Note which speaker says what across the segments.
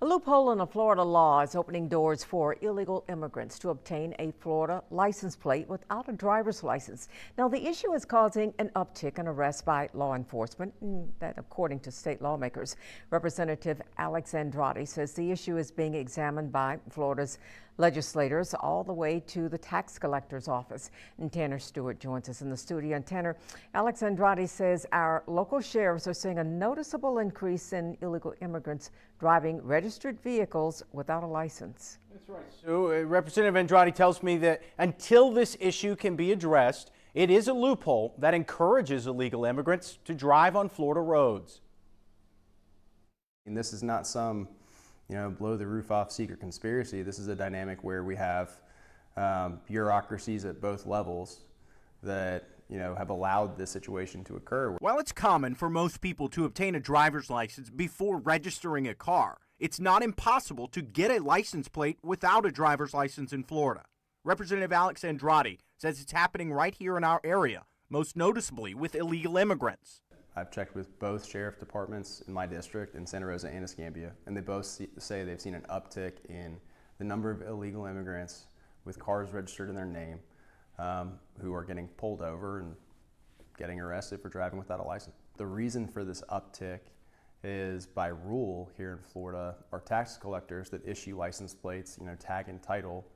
Speaker 1: A loophole in a Florida law is opening doors for illegal immigrants to obtain a Florida license plate without a driver's license. Now, the issue is causing an uptick in arrests by law enforcement, that according to state lawmakers. Representative Alex Andrade says the issue is being examined by Florida's legislators all the way to the tax collector's office. And Tanner Stewart joins us in the studio. And Tanner, Alex Andrade says our local sheriffs are seeing a noticeable increase in illegal immigrants driving registered vehicles without a license.
Speaker 2: That's right. So Representative Andrade tells me that until this issue can be addressed, it is a loophole that encourages illegal immigrants to drive on Florida roads.
Speaker 3: And this is not some blow the roof off secret conspiracy. This is a dynamic where we have bureaucracies at both levels that have allowed this situation to occur.
Speaker 2: While it's common for most people to obtain a driver's license before registering a car, it's not impossible to get a license plate without a driver's license in Florida. Representative Alex Andrade says it's happening right here in our area, most noticeably with illegal immigrants.
Speaker 3: I've checked with both sheriff departments in my district in Santa Rosa and Escambia, and they both say they've seen an uptick in the number of illegal immigrants with cars registered in their name who are getting pulled over and getting arrested for driving without a license. The reason for this uptick is by rule here in Florida, our tax collectors that issue license plates, tag and title,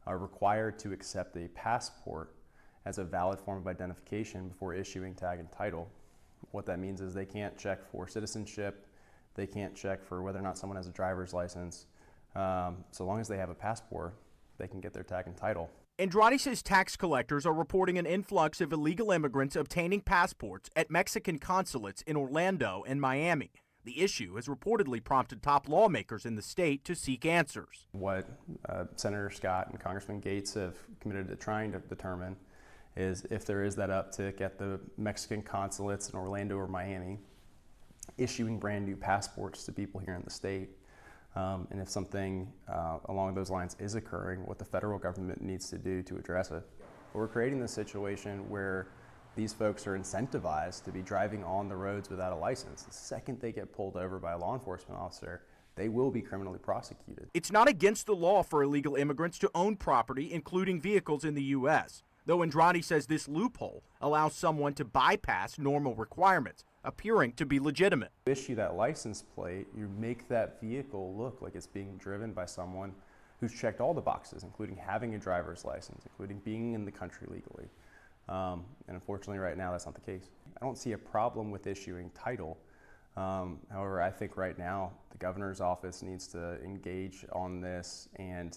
Speaker 3: are required to accept a passport as a valid form of identification before issuing tag and title. What that means is they can't check for citizenship, they can't check for whether or not someone has a driver's license. So long as they have a passport, they can get their tag and title.
Speaker 2: Andrade says tax collectors are reporting an influx of illegal immigrants obtaining passports at Mexican consulates in Orlando and Miami. The issue has reportedly prompted top lawmakers in the state to seek answers.
Speaker 3: What Senator Scott and Congressman Gates have committed to trying to determine is if there is that uptick at the Mexican consulates in Orlando or Miami, issuing brand new passports to people here in the state. And if something along those lines is occurring, what the federal government needs to do to address it. But we're creating this situation where these folks are incentivized to be driving on the roads without a license. The second they get pulled over by a law enforcement officer, they will be criminally prosecuted.
Speaker 2: It's not against the law for illegal immigrants to own property, including vehicles in the U.S., though Andrade says this loophole allows someone to bypass normal requirements, appearing to be legitimate.
Speaker 3: You issue that license plate, you make that vehicle look like it's being driven by someone who's checked all the boxes, including having a driver's license, including being in the country legally. And unfortunately right now that's not the case. I don't see a problem with issuing title. However, I think right now the governor's office needs to engage on this and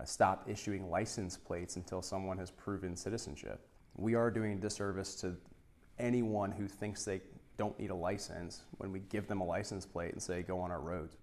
Speaker 3: stop issuing license plates until someone has proven citizenship. We are doing a disservice to anyone who thinks they don't need a license when we give them a license plate and say go on our roads.